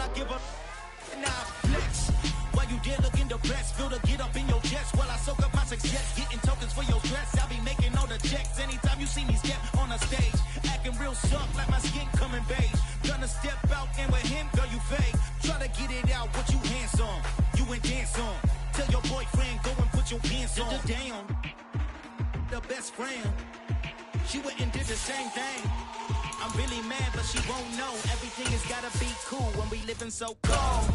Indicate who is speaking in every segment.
Speaker 1: I give up. Now I flex. While you there looking the best, feel the get up in your chest. While I soak up my success, getting tokens for your stress. I be making all the checks anytime you see me step on a stage. Acting real soft like my skin coming beige. Gonna step out and with him, girl, you fake. Try to get it out, what you hands on? You ain't dance on. Tell your boyfriend, go and put your pants on. Down, the best friend. She went and did the same thing. I'm really mad, but she won't know. Everything has gotta be cool when we living so cold.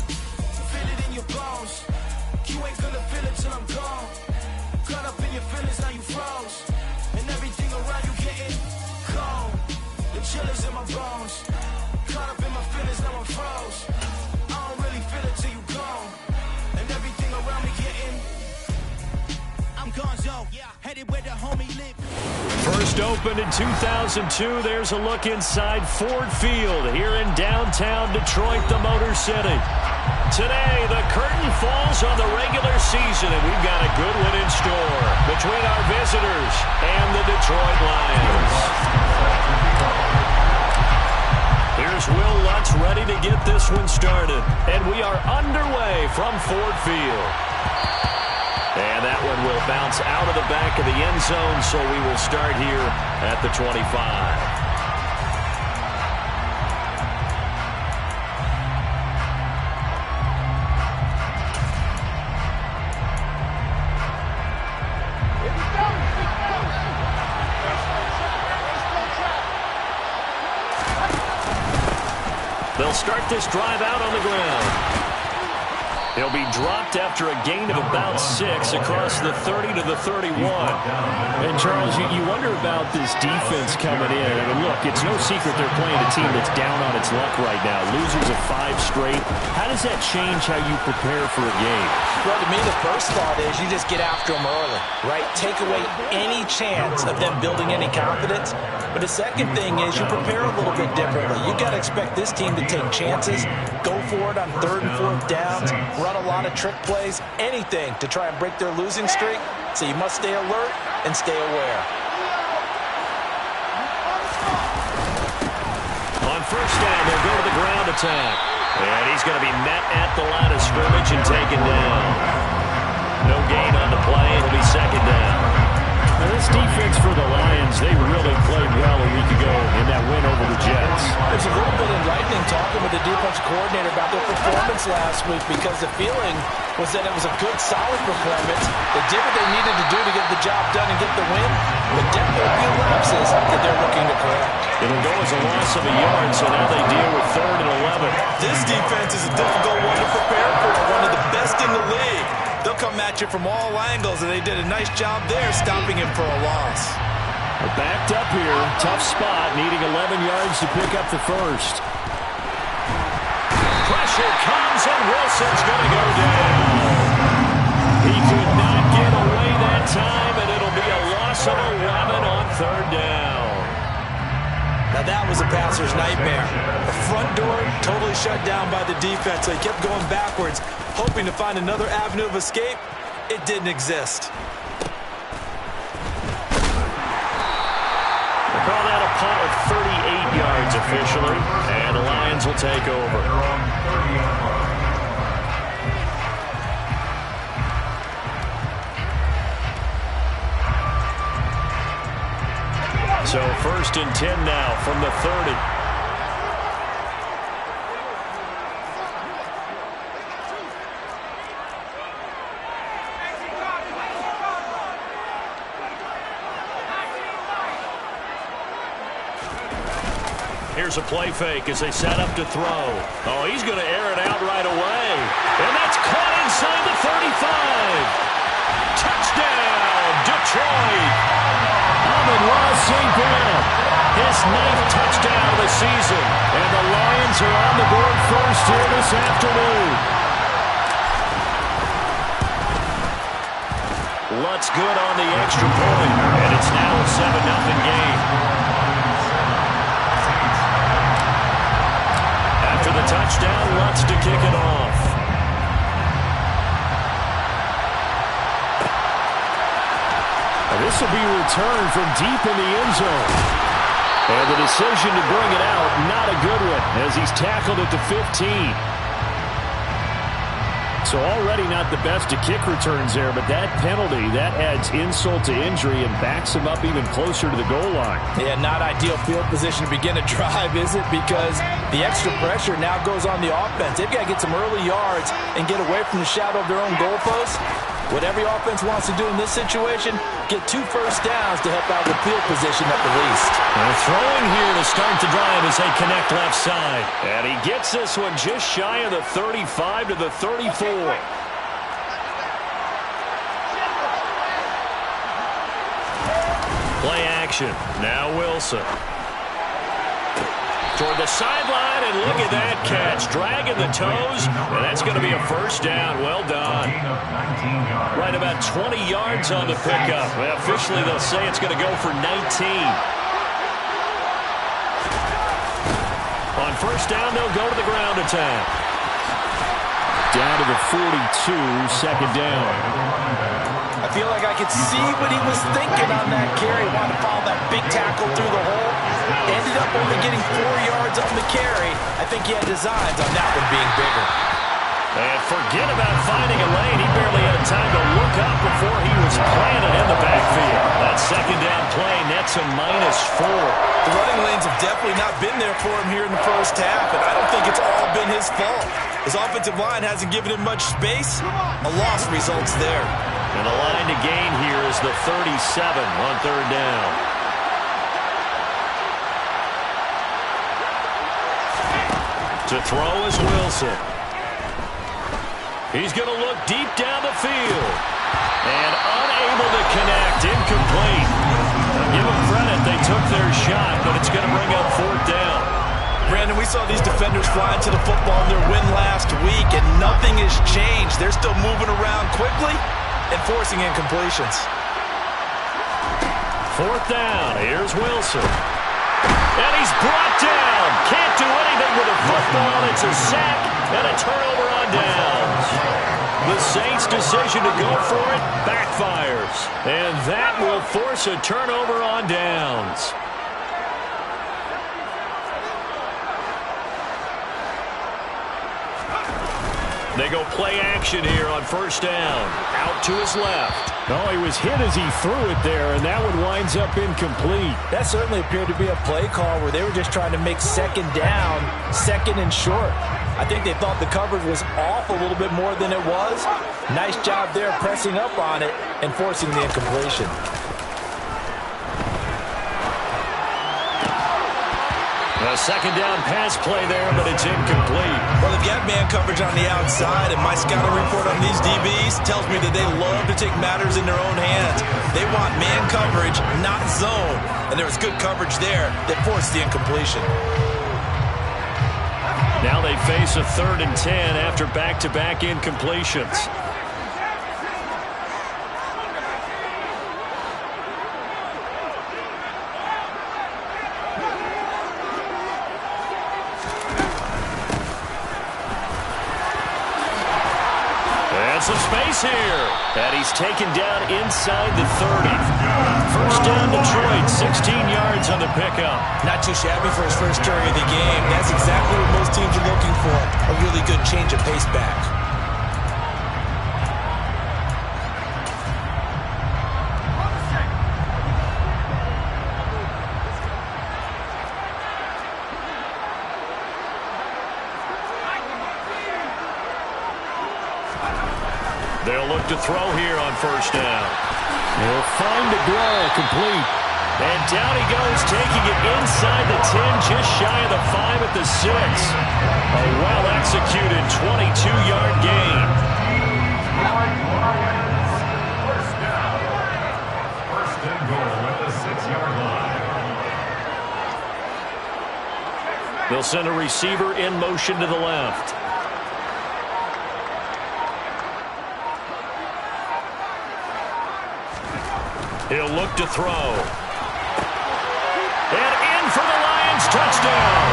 Speaker 1: Feel it in your bones. You ain't gonna feel it till I'm gone. Caught up in your feelings, now you froze. And everything around you getting cold. The chill is in my bones. Caught up in my feelings, now I'm froze. I don't really feel it till you gone. And everything around me getting. I'm gonzo, headed where the homie live.
Speaker 2: First opened in 2002. There's a look inside Ford Field here in downtown Detroit, the Motor City. Today, the curtain falls on the regular season, and we've got a good one in store between our visitors and the Detroit Lions. Here's Will Lutz ready to get this one started, and we are underway from Ford Field. And that one will bounce out of the back of the end zone, so we will start here at the 25. They'll start this drive out on the ground. He'll be dropped after a gain of about 6 across the 30 to the 31.
Speaker 3: And, Charles, you wonder about this defense coming in. I mean, look, it's no secret they're playing a team that's down on its luck right now. Losers of 5 straight. How does that change how you prepare for a game?
Speaker 4: Well, to me, the first thought is you just get after them early, right? Take away any chance of them building any confidence. But the second thing is you prepare a little bit differently. You got to expect this team to take chances, go for it on 3rd and 4th downs, run a lot of trick plays, anything to try and break their losing streak. So you must stay alert and stay aware.
Speaker 2: On first down, they'll go to the ground attack. And he's going to be met at the line of scrimmage and taken down. No gain on the play. It'll be 2nd down.
Speaker 3: Now, this defense for the Lions, they really played well a week ago in that win over the Jets.
Speaker 4: It's a little bit enlightening talking with the defense coordinator about their performance last week because the feeling was that it was a good, solid performance. They did what they needed to do to get the job done and get the win, but definitely a few lapses that they're looking to correct.
Speaker 2: It'll go as a loss of a yard, so now they deal with 3rd and 11.
Speaker 5: This defense is a difficult one to prepare for, one of the best in the league. They'll come at you from all angles, and they did a nice job there stopping him for a loss.
Speaker 3: They're backed up here. Tough spot, needing 11 yards to pick up the first.
Speaker 2: Pressure comes, and Wilson's going to go down. He could not get away that time, and it'll be a loss of 11 on 3rd down.
Speaker 5: Now that was a passer's nightmare. The front door totally shut down by the defense. They kept going backwards, hoping to find another avenue of escape. It didn't exist.
Speaker 2: They call that a punt of 38 yards officially, and the Lions will take over. So 1st and 10 now from the 30. Here's a play fake as they set up to throw. Oh, he's going to air it out right away. And that's caught inside the 35. Touchdown, Detroit.
Speaker 3: Amon-Ra St. Brown, his 9th touchdown of the season. And the Lions are on the board first here this afternoon.
Speaker 2: Lutz good on the extra point. And it's now a 7-0 game. After the touchdown, Lutz to kick it off.
Speaker 3: And this will be returned from deep in the end zone.
Speaker 2: And the decision to bring it out, not a good one, as he's tackled at the 15. So already not the best of kick returns there, but that penalty, that adds insult to injury and backs him up even closer to the goal line.
Speaker 4: Yeah, not ideal field position to begin a drive, is it? Because the extra pressure now goes on the offense. They've got to get some early yards and get away from the shadow of their own goalposts. What every offense wants to do in this situation, get 2 first downs to help out with field position at the least.
Speaker 2: And throwing here to start the drive as they connect left side. And he gets this one just shy of the 35 to the 34. Play action. Now Wilson. Toward the sideline, and look at that catch. Dragging the toes, and that's going to be a first down. Well done. Right about 20 yards on the pickup. Well, officially, they'll say it's going to go for 19. On first down, they'll go to the ground attack. Down to the 42, second down.
Speaker 4: I feel like I could see what he was thinking on that carry. Wanted to follow that big tackle through the hole. Ended up only getting 4 yards on the carry. I think he had designs on that one being bigger.
Speaker 2: And forget about finding a lane. He barely had time to look up before he was planted in the backfield. That second down play nets a -4.
Speaker 5: The running lanes have definitely not been there for him here in the first half, and I don't think it's all been his fault. His offensive line hasn't given him much space. A loss results there.
Speaker 2: And the line to gain here is the 37 on third down. To throw is Wilson. He's going to look deep down the field. And unable to connect. Incomplete. Now give them credit. They took their shot, but it's going to bring up fourth down.
Speaker 5: Brandon, we saw these defenders fly into the football in their win last week, and nothing has changed. They're still moving around quickly and forcing incompletions.
Speaker 2: Fourth down. Here's Wilson. And he's brought down. Can't do anything with a football. It's a sack and a turnover on downs. The Saints' decision to go for it backfires. And that will force a turnover on downs. They go play action here on first down. Out to his left.
Speaker 3: No, he was hit as he threw it there, and that one winds up incomplete.
Speaker 4: That certainly appeared to be a play call where they were just trying to make second down, second and short. I think they thought the coverage was off a little bit more than it was. Nice job there pressing up on it and forcing the incompletion.
Speaker 2: A second down pass play there, but it's incomplete.
Speaker 5: Well, they've got man coverage on the outside, and my scouting report on these DBs tells me that they love to take matters in their own hands. They want man coverage, not zone. And there was good coverage there that forced the incompletion.
Speaker 2: Now they face a 3rd and 10 after back-to-back incompletions. Some space here. And he's taken down inside the 30. First down Detroit, 16 yards on the pickup.
Speaker 5: Not too shabby for his first carry of the game. That's exactly what most teams are looking for. A really good change of pace back.
Speaker 2: They'll look to throw here on first down.
Speaker 3: They'll find DeGuara complete.
Speaker 2: And down he goes, taking it inside the 10, just shy of the 5 at the 6. A well-executed 22-yard gain.
Speaker 6: First and goal at the 6-yard line.
Speaker 2: They'll send a receiver in motion to the left. He'll look to throw. And in for the Lions, touchdown.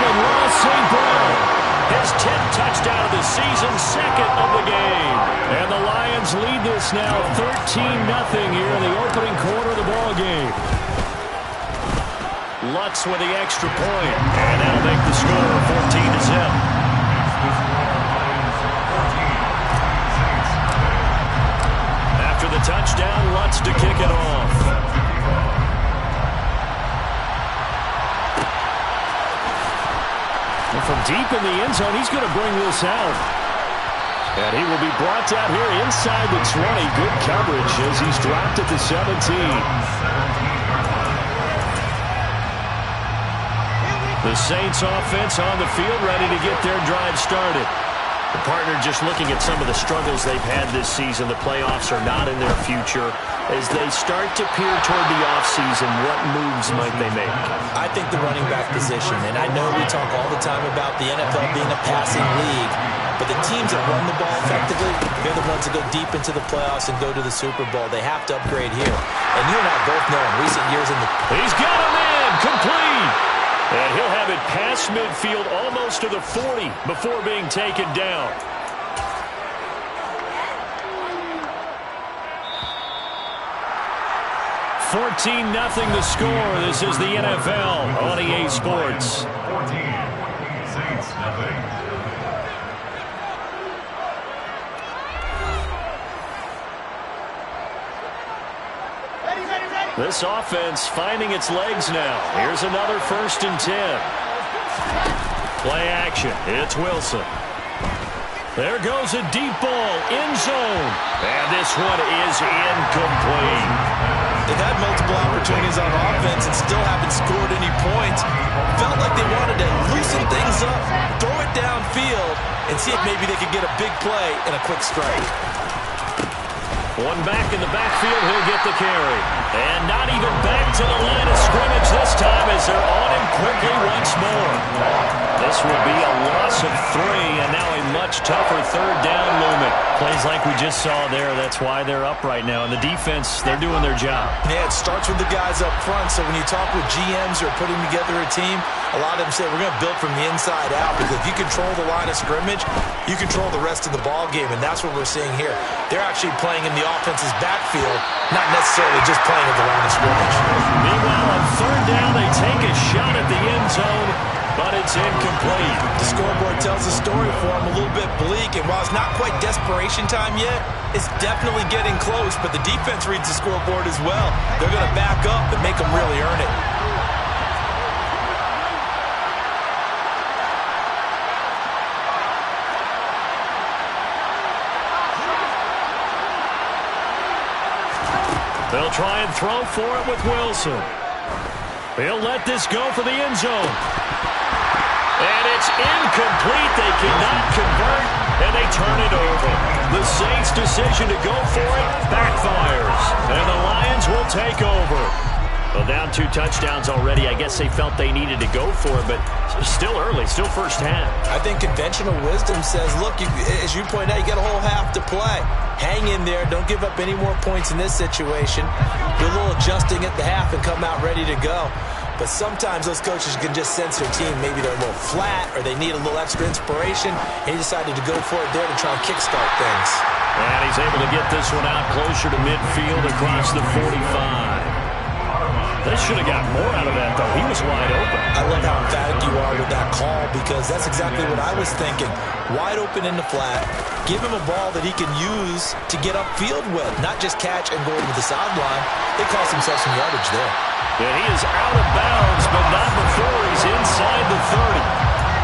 Speaker 2: Amon-Ra St. Brown. His 10th touchdown of the season, 2nd of the game. And the Lions lead this now 13-0 here in the opening quarter of the ball game. Lutz with the extra point, and that'll make the score 14-0. After the touchdown, Lutz to kick it off. And from deep in the end zone, he's going to bring this out. And he will be brought down here inside the 20. Good coverage as he's dropped at the 17. The Saints offense on the field, ready to get their drive started. The partner just looking at some of the struggles they've had this season. The playoffs are not in their future. As they start to peer toward the offseason, what moves might they make?
Speaker 4: I think the running back position, and I know we talk all the time about the NFL being a passing league, but the teams that run the ball effectively, they're the ones that go deep into the playoffs and go to the Super Bowl. They have to upgrade here. And you and I both know in recent years in the...
Speaker 2: He's got him in! Complete! And he'll have it past midfield almost to the 40 before being taken down. $14-0 the score. This is the NFL on EA Sports.
Speaker 6: 14, Saints nothing.
Speaker 2: This offense finding its legs now. Here's another 1st and 10. Play action. It's Wilson. There goes a deep ball. End zone. And this one is incomplete.
Speaker 5: They've had multiple opportunities on offense and still haven't scored any points. Felt like they wanted to loosen things up, throw it downfield, and see if maybe they could get a big play and a quick strike.
Speaker 2: One back in the backfield, he'll get the carry. And not even back to the line of scrimmage this time as they're on him quickly once more. This will be a loss of 3, and now a much tougher 3rd down looming. Plays like we just saw there, that's why they're up right now. And the defense, they're doing their job.
Speaker 5: Yeah, it starts with the guys up front, so when you talk with GMs who are putting together a team, a lot of them say we're going to build from the inside out, because if you control the line of scrimmage, you control the rest of the ball game, and that's what we're seeing here. They're actually playing in the offense's backfield, not necessarily just playing at the line of scrimmage.
Speaker 2: Meanwhile, on 3rd down, they take a shot at the end zone, but it's incomplete.
Speaker 5: The scoreboard tells the story for them a little bit bleak, and while it's not quite desperation time yet, it's definitely getting close, but the defense reads the scoreboard as well. They're going to back up and make them really earn it.
Speaker 2: They'll try and throw for it with Wilson. He'll let this go for the end zone. And it's incomplete. They cannot convert, and they turn it over. The Saints' decision to go for it backfires, and the Lions will take over. Well, down 2 touchdowns already. I guess they felt they needed to go for it, but still early, still first half.
Speaker 5: I think conventional wisdom says, look, as you point out, you got a whole half to play. Hang in there. Don't give up any more points in this situation. Do a little adjusting at the half and come out ready to go. But sometimes those coaches can just sense their team. Maybe they're a little flat or they need a little extra inspiration. And he decided to go for it there to try and kickstart things.
Speaker 2: And he's able to get this one out closer to midfield across the 45. They should have got more out of that, though. He was wide open.
Speaker 5: I love how emphatic you are with that call, because that's exactly what I was thinking. Wide open in the flat. Give him a ball that he can use to get upfield with, not just catch and go over the sideline. They cost themselves some yardage there.
Speaker 2: And he is out of bounds, but not before he's inside the 30.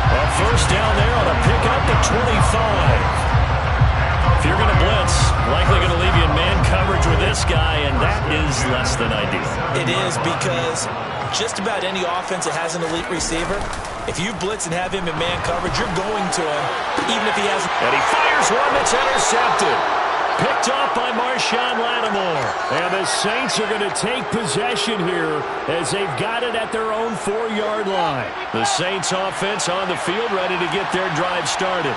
Speaker 2: A first down there on a pick up to 25. If you're going to blitz, likely going to leave you in man coverage with this guy, and that is less than ideal.
Speaker 5: It is, because just about any offense that has an elite receiver, if you blitz and have him in man coverage, you're going to him, even if he hasn't.
Speaker 2: And he fires one that's intercepted. Picked off by Marshawn Lattimore. And the Saints are going to take possession here as they've got it at their own 4-yard line. The Saints offense on the field ready to get their drive started.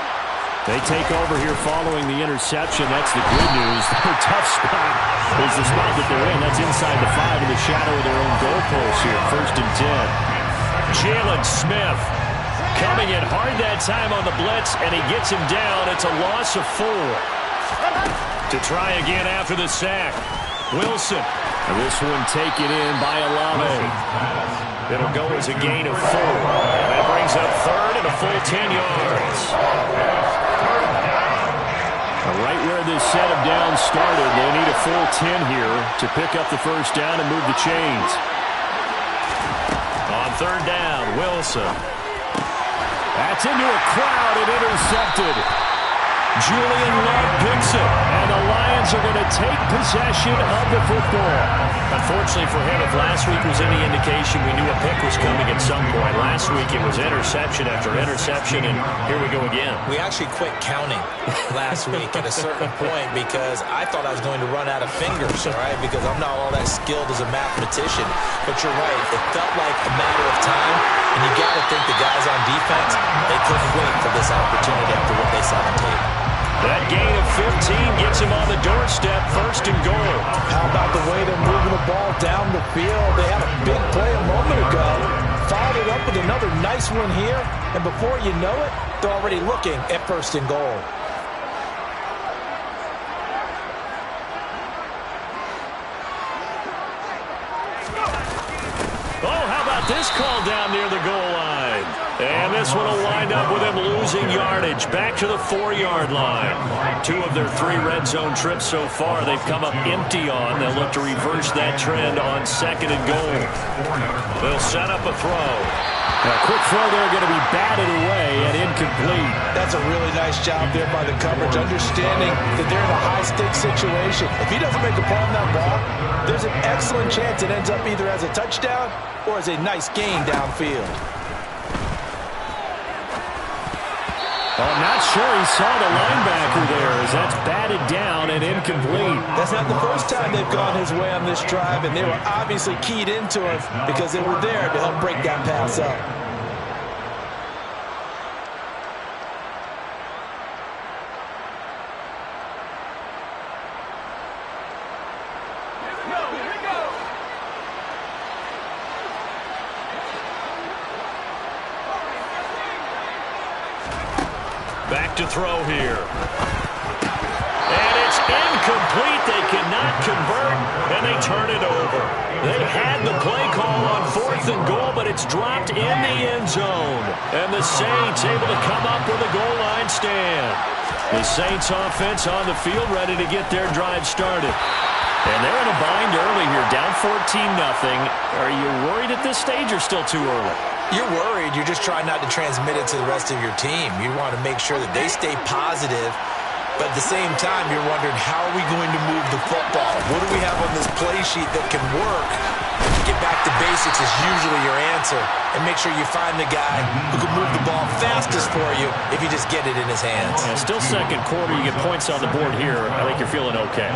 Speaker 2: They take over here following the interception. That's the good news. Their tough spot is the spot that they're in. That's inside the 5 in the shadow of their own goalpost here. 1st and 10. Jalen Smith coming in hard that time on the blitz, and he gets him down. It's a loss of 4. To try again after the sack. Wilson. And this one taken in by Olave. It'll go as a gain of 4. And that brings up third and a full 10 yards.
Speaker 3: Right where this set of downs started, they need a full 10 here to pick up the first down and move the chains.
Speaker 2: On third down, Wilson. That's into a crowd and intercepted. Julian Love picks it, and the Lions are going to take possession of the football. Unfortunately for him, if last week was any indication, we knew a pick was coming at some point. Last week it was interception after interception, and here we go again.
Speaker 4: We actually quit counting last week at a certain point because I thought I was going to run out of fingers, all right, because I'm not all that skilled as a mathematician. But you're right, it felt like a matter of time, and you got to think the guys on defense, they couldn't wait for this opportunity after what they saw on tape.
Speaker 2: That gain of 15 gets him on the doorstep, first and goal.
Speaker 4: How about the way they're moving the ball down the field? They had a big play a moment ago, followed it up with another nice one here, and before you know it, they're already looking at first and goal.
Speaker 2: Oh, how about this call down near the goal line? And this one will wind up with him losing yardage back to the 4-yard line. 2 of their 3 red zone trips so far they've come up empty on. They'll look to reverse that trend on second and goal. They'll set up a throw.
Speaker 3: A quick throw there going to be batted away and incomplete.
Speaker 4: That's a really nice job there by the coverage, understanding that they're in a high-stakes situation. If he doesn't make a play on that ball, there's an excellent chance it ends up either as a touchdown or as a nice gain downfield.
Speaker 3: I'm not sure he saw the linebacker there as that's batted down and incomplete.
Speaker 4: That's not the first time they've gone his way on this drive, and they were obviously keyed into him because they were there to help break that pass up.
Speaker 2: Back to throw here. And it's incomplete. They cannot convert, and they turn it over. They had the play call on fourth and goal, but it's dropped in the end zone. And the Saints able to come up with a goal line stand. The Saints offense on the field ready to get their drive started. And they're in a bind early here, down 14-0. Are you worried at this stage or still too early?
Speaker 4: You're worried. You're just trying not to transmit it to the rest of your team. You want to make sure that they stay positive, but at the same time, you're wondering, how are we going to move the football? What do we have on this play sheet that can work? Get back to basics is usually your answer, and make sure you find the guy who can move the ball fastest for you if you just get it in his hands.
Speaker 2: Yeah, still second quarter. You get points on the board here. I think you're feeling okay.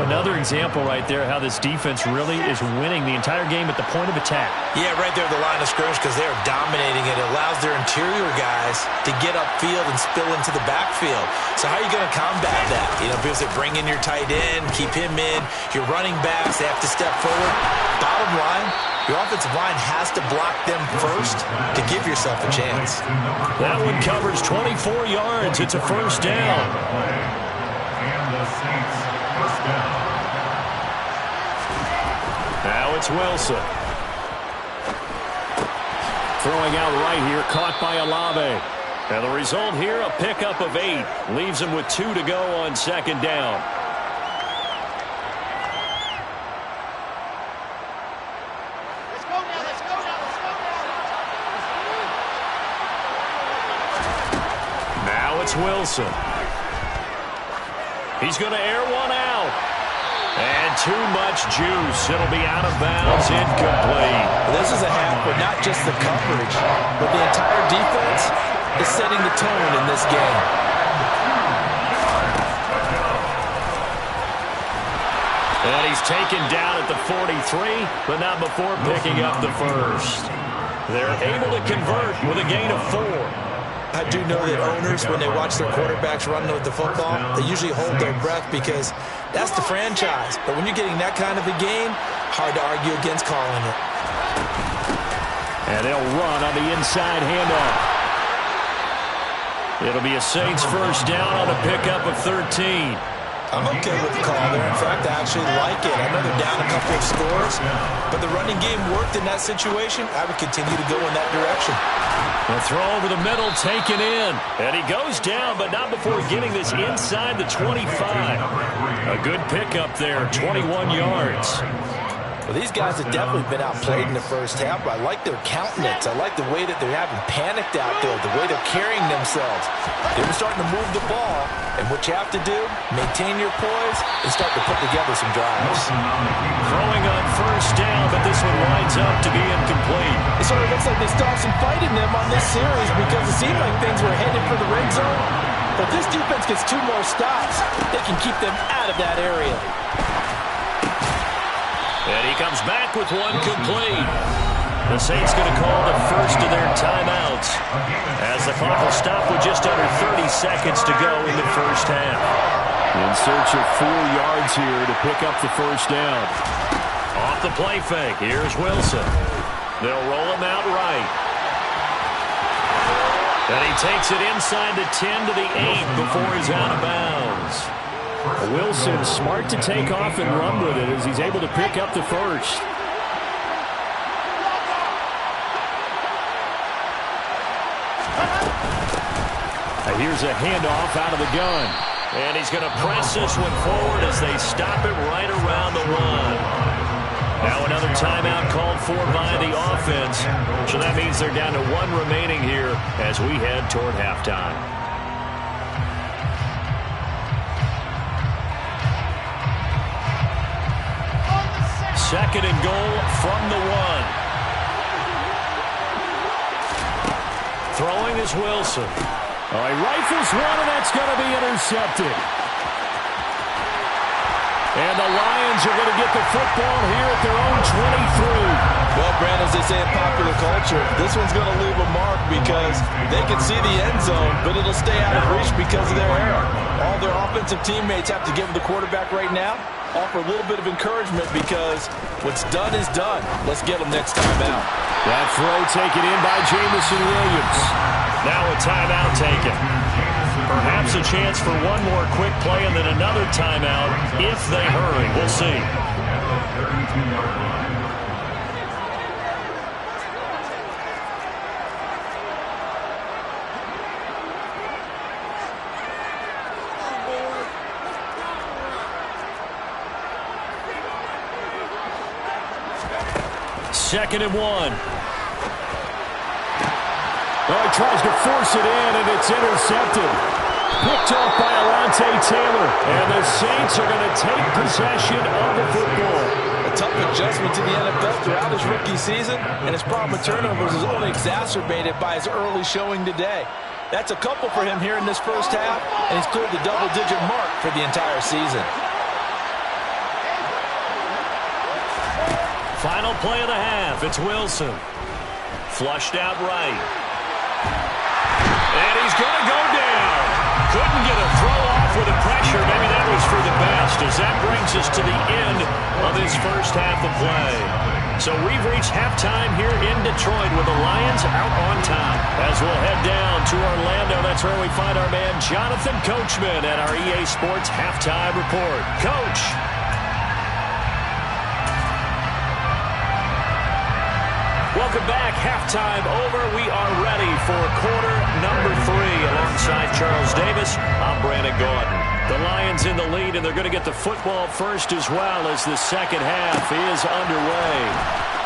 Speaker 2: Another example right there how this defense really is winning the entire game at the point of attack.
Speaker 4: Yeah, right there at the line of scrimmage because they're dominating it. It allows their interior guys to get upfield and spill into the backfield. So how are you going to combat that? You know, because they bring in your tight end, keep him in. Your running backs, they have to step forward. Bottom line, your offensive line has to block them first to give yourself a chance.
Speaker 2: That one covers 24 yards. It's a first down.
Speaker 6: And the Saints first down.
Speaker 2: Now it's Wilson.
Speaker 3: Throwing out right here, caught by Olave.
Speaker 2: And the result here, a pickup of 8. Leaves him with 2 to go on second down. Now it's Wilson. He's going to air one out. And too much juice. It'll be out of bounds, incomplete.
Speaker 4: This is a half where not just the coverage, but the entire defense is setting the tone in this game.
Speaker 2: And he's taken down at the 43, but not before picking up the first. They're able to convert with a gain of 4.
Speaker 4: I do know that owners, when they watch their quarterbacks run with the football, they usually hold their breath because that's the franchise. But when you're getting that kind of a game, hard to argue against calling it.
Speaker 2: And they'll run on the inside handoff. It'll be a Saints first down on a pickup of 13.
Speaker 4: I'm okay with the call there. In fact, I actually like it. I know they're down a couple of scores, but the running game worked in that situation. I would continue to go in that direction.
Speaker 2: A throw over the middle, taken in. And he goes down, but not before getting this inside the 25. A good pickup there, 21 yards.
Speaker 4: Well, these guys have definitely been outplayed in the first half, but I like their countenance. I like the way that they're having panicked out there, the way they're carrying themselves. They're starting to move the ball, and what you have to do, maintain your poise and start to put together some drives.
Speaker 2: Throwing on first down, but this one winds up to be incomplete.
Speaker 4: It sort of looks like they still have some fight in them on this series because it seemed like things were headed for the red zone. But this defense gets 2 more stops. They can keep them out of that area.
Speaker 2: And he comes back with one complete. The Saints going to call the first of their timeouts as the clock will stop with just under 30 seconds to go in the first half.
Speaker 3: In search of 4 yards here to pick up the first down.
Speaker 2: Off the play fake, here's Wilson. They'll roll him out right. And he takes it inside the 10 to the 8 before he's out of bounds.
Speaker 3: Wilson smart to take off and run with it as he's able to pick up the first. Here's a handoff out of the gun.
Speaker 2: And he's going to press this one forward as they stop it right around the 1. Now another timeout called for by the offense. So that means they're down to 1 remaining here as we head toward halftime. Second and goal from the 1. Throwing is Wilson.
Speaker 3: He rifles one, and that's going to be intercepted.
Speaker 2: And the Lions are going to get the football here at their own 23.
Speaker 4: Well, Brandon, as they say in popular culture, this one's going to leave a mark because they can see the end zone, but it'll stay out of reach because of their error. All their offensive teammates have to give the quarterback right now, offer a little bit of encouragement because what's done is done. Let's get them next time out.
Speaker 3: That throw taken in by Jamison Williams.
Speaker 2: Now a timeout taken. Perhaps a chance for one more quick play and then another timeout if they hurry. We'll see. Second and 1.
Speaker 3: He tries to force it in, and it's intercepted. Picked off by Alontae Taylor. And the Saints are going to take possession of the football.
Speaker 4: A tough adjustment to the NFL throughout his rookie season, and his problem with turnovers is only exacerbated by his early showing today. That's a couple for him here in this first half, and he's cleared the double-digit mark for the entire season.
Speaker 2: Final play of the half. It's Wilson. Flushed out right. And he's going to go down. Couldn't get a throw off with the pressure. Maybe that was for the best, as that brings us to the end of this first half of play. So we've reached halftime here in Detroit with the Lions out on top. As we'll head down to Orlando, that's where we find our man Jonathan Coachman at our EA Sports Halftime Report. Coach. Welcome back. Halftime over. We are ready for quarter number 3. Alongside Charles Davis, I'm Brandon Gaudin. The Lions in the lead, and they're going to get the football first as well as the second half is underway.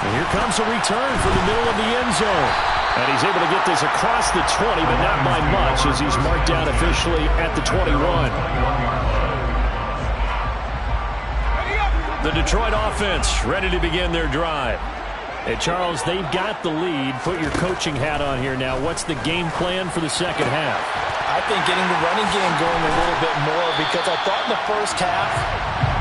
Speaker 3: And here comes a return from the middle of the end zone.
Speaker 2: And he's able to get this across the 20, but not by much as he's marked down officially at the 21. The Detroit offense ready to begin their drive.
Speaker 3: Hey, Charles, they've got the lead. Put your coaching hat on here now. What's the game plan for the second half?
Speaker 4: I think getting the running game going a little bit more because I thought in the first half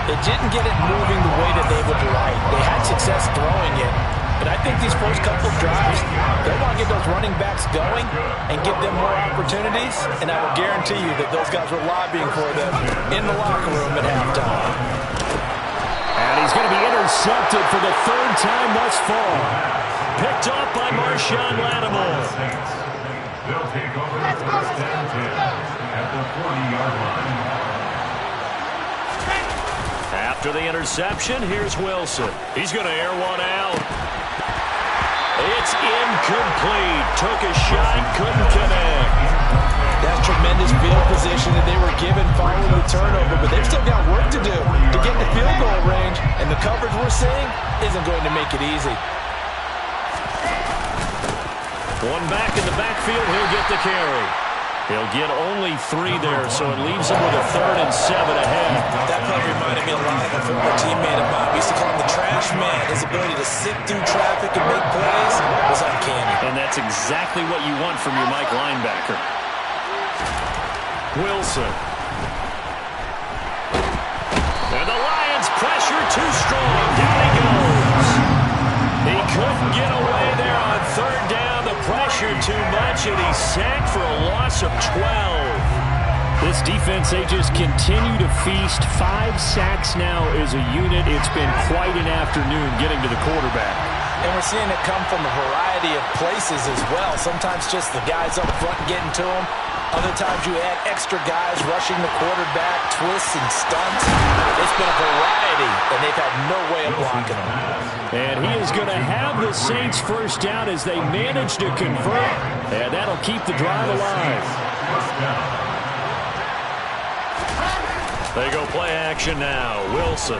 Speaker 4: they didn't get it moving the way that they would like. They had success throwing it. But I think these first couple of drives, they want to get those running backs going and give them more opportunities. And I will guarantee you that those guys were lobbying for them in the locker room at halftime.
Speaker 3: And he's going to be intercepted for the 3rd time thus far.
Speaker 2: Picked off by Marshawn Lattimore.
Speaker 6: They'll take over the first and 10 at the 40-yard line.
Speaker 2: After the interception, here's Wilson. He's going to air one out. It's incomplete. Took a shot, couldn't connect.
Speaker 4: That's tremendous field position that they were given following the turnover, but they've still got work to do to get in the field goal range, and the coverage we're seeing isn't going to make it easy.
Speaker 2: One back in the backfield, he'll get the carry. He'll get only 3 there, so it leaves him with a 3rd and 7 ahead.
Speaker 4: That play reminded me a lot of a former teammate of mine. We used to call him the trash man. His ability to sift through traffic and make plays was uncanny.
Speaker 3: And that's exactly what you want from your Mike linebacker.
Speaker 2: Wilson. And the Lions pressure too strong. Down he goes. He couldn't get away there on 3rd down. The pressure too much, and he's sacked for a loss of 12.
Speaker 3: This defense, they just continue to feast. 5 sacks now as a unit. It's been quite an afternoon getting to the quarterback.
Speaker 4: And we're seeing it come from a variety of places as well. Sometimes just the guys up front getting to him. Other times you add extra guys rushing the quarterback, twists and stunts. It's been a variety, and they've had no way of blocking him.
Speaker 3: And he is going to have the Saints first down as they manage to convert. And that'll keep the drive alive.
Speaker 2: They go play action now. Wilson.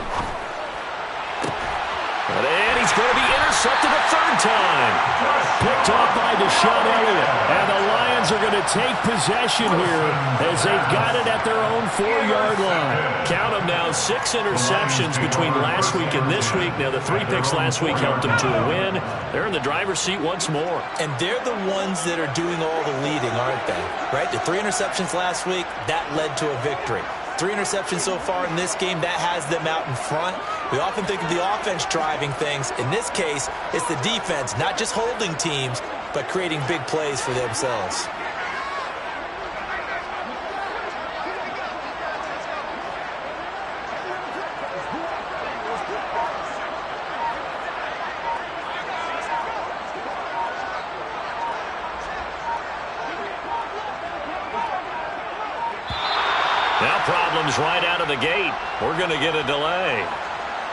Speaker 2: And he's going to be intercepted a 3rd time.
Speaker 3: Picked off by Deshaun Elliott. And the Lions are going to take possession here as they've got it at their own 4-yard line.
Speaker 2: Count them now. 6 interceptions between last week and this week. Now, the 3 picks last week helped them to a win. They're in the driver's seat once more.
Speaker 4: And they're the ones that are doing all the leading, aren't they? Right? The 3 interceptions last week, that led to a victory. 3 interceptions so far in this game, that has them out in front. We often think of the offense driving things. In this case, it's the defense, not just holding teams, but creating big plays for themselves.
Speaker 2: Now problems right out of the gate. We're going to get a delay.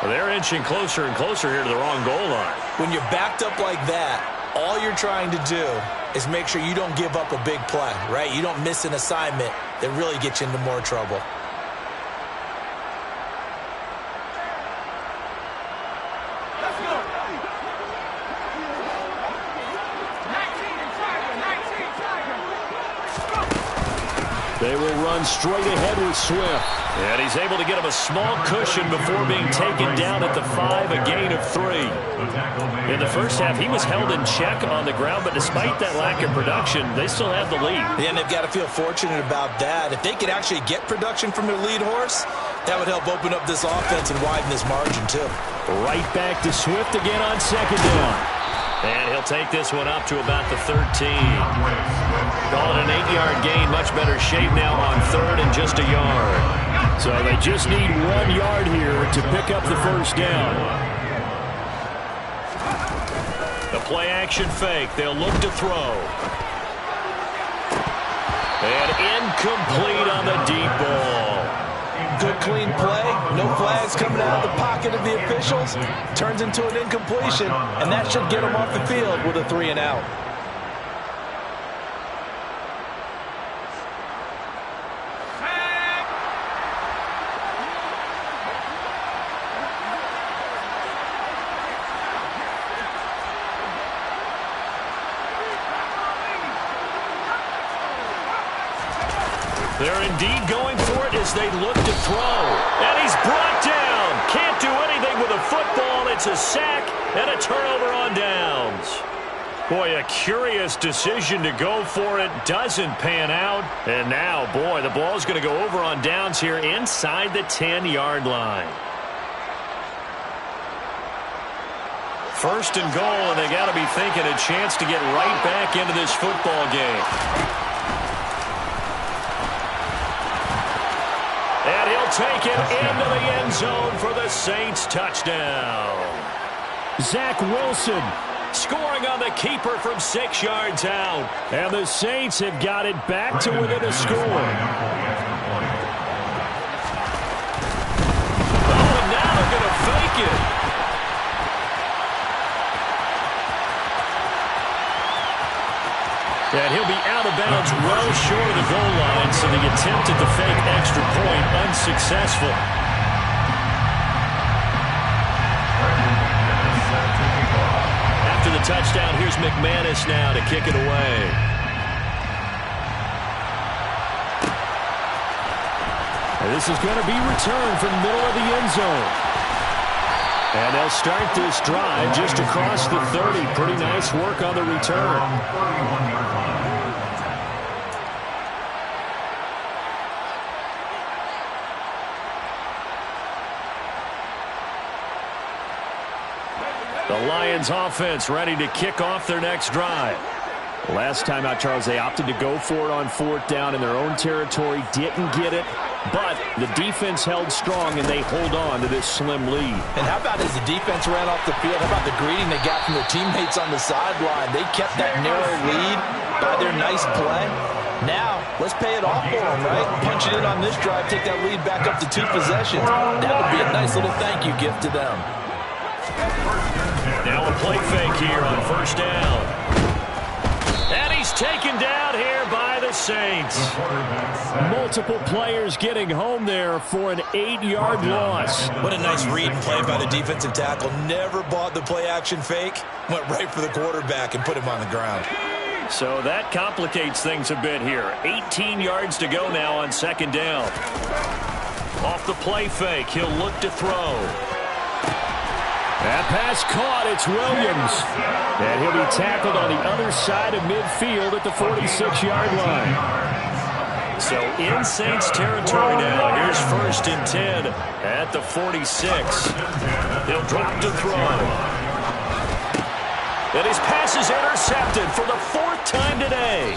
Speaker 2: Well, they're inching closer and closer here to the wrong goal line.
Speaker 4: When you're backed up like that, all you're trying to do is make sure you don't give up a big play, right? You don't miss an assignment that really gets you into more trouble.
Speaker 3: They will run straight ahead with Swift.
Speaker 2: And he's able to get him a small cushion before being taken down at the 5, a gain of 3. In the first half, he was held in check on the ground, but despite that lack of production, they still have the lead.
Speaker 4: Yeah, and they've got to feel fortunate about that. If they could actually get production from their lead horse, that would help open up this offense and widen this margin, too.
Speaker 3: Right back to Swift again on 2nd down.
Speaker 2: And he'll take this one up to about the 13. Call it an 8-yard gain. Much better shape now on 3rd and just a yard.
Speaker 3: So they just need 1 yard here to pick up the first down.
Speaker 2: The play action fake. They'll look to throw. And incomplete on the deep ball.
Speaker 4: Good, clean play. No flags coming out of the pocket of the officials. Turns into an incompletion, and that should get them off the field with a 3 and out.
Speaker 2: They're indeed going for it as they look to throw. And he's brought down. Can't do anything with a football. It's a sack and a turnover on downs. Boy, a curious decision to go for it. Doesn't pan out. And now, boy, the ball's going to go over on downs here inside the 10-yard line. First and goal, and they got to be thinking a chance to get right back into this football game. And he'll take it into the end zone for the Saints touchdown.
Speaker 3: Zach Wilson
Speaker 2: scoring on the keeper from 6 yards out.
Speaker 3: And the Saints have got it back to within a score.
Speaker 2: Oh, and now
Speaker 5: it.
Speaker 2: And he'll be out of bounds well short of the goal line, so the attempt at the fake extra point unsuccessful. After the touchdown, here's McManus now to kick it away. And this is going to be returned from the middle of the end zone. And they'll start this drive just across the 30. Pretty nice work on the return. The Lions offense ready to kick off their next drive. Last time out, Charles, they opted to go for it on 4th down in their own territory. Didn't get it, but the defense held strong, and they hold on to this slim lead.
Speaker 4: And how about as the defense ran off the field, how about the greeting they got from their teammates on the sideline? They kept that narrow lead by their nice play. Now, let's pay it off for them, right? Punch it in on this drive, take that lead back up to 2 possessions. That would be a nice little thank you gift to them.
Speaker 2: Now a play fake here on 1st down. And he's taken down here by the Saints. Multiple players getting home there for an 8-yard loss.
Speaker 5: What a nice read and play by the defensive tackle. Never bought the play-action fake. Went right for the quarterback and put him on the ground.
Speaker 2: So that complicates things a bit here. 18 yards to go now on 2nd down. Off the play fake, he'll look to throw. That pass caught. It's Williams. And he'll be tackled on the other side of midfield at the 46-yard line. So in Saints territory now. Here's 1st and 10 at the 46. He'll drop to throw. And his pass is intercepted for the 4th time today.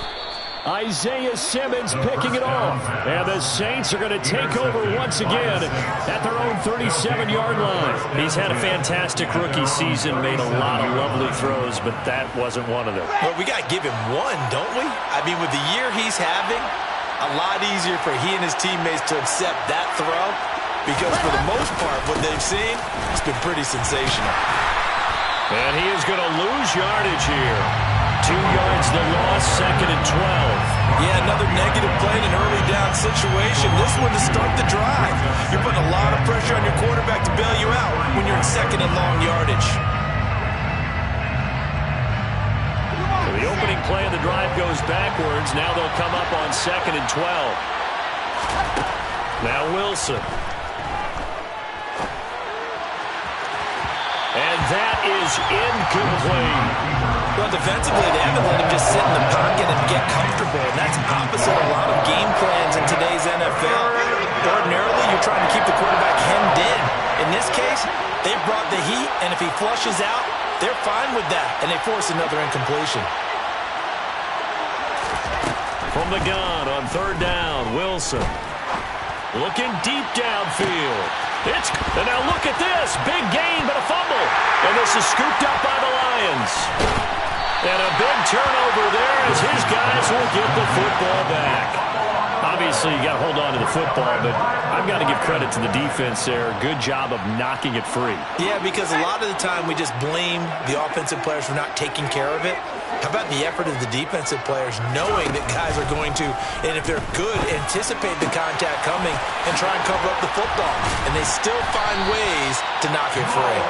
Speaker 2: Isaiah Simmons picking it off. And the Saints are going to take over once again at their own 37-yard line. He's had a fantastic rookie season, made a lot of lovely throws, but that wasn't one of them.
Speaker 5: Well, we got to give him one, don't we? I mean, with the year he's having, a lot easier for he and his teammates to accept that throw, because for the most part, what they've seen, it's been pretty sensational.
Speaker 2: And he is going to lose yardage here. 2 yards the loss, 2nd and 12.
Speaker 5: Yeah, another negative play in an early down situation. This one to start the drive. You're putting a lot of pressure on your quarterback to bail you out when you're in 2nd and long yardage.
Speaker 2: So the opening play of the drive goes backwards. Now they'll come up on 2nd and 12. Now Wilson. And that is incomplete.
Speaker 5: Well, defensively, they haven't let him just sit in the pocket and get comfortable, and that's opposite a lot of game plans in today's NFL. Ordinarily, you're trying to keep the quarterback hemmed in. In this case, they brought the heat, and if he flushes out, they're fine with that, and they force another incompletion.
Speaker 2: From the gun on 3rd down, Wilson. Looking deep downfield. And now look at this. Big gain, but a fumble. And this is scooped up by the Lions. And a big turnover there as his guys will get the football back. Obviously, you got to hold on to the football, but I've got to give credit to the defense there. Good job of knocking it free.
Speaker 5: Yeah, because a lot of the time we just blame the offensive players for not taking care of it. How about the effort of the defensive players knowing that guys are going to, and if they're good, anticipate the contact coming and try and cover up the football. And they still find ways to knock it free.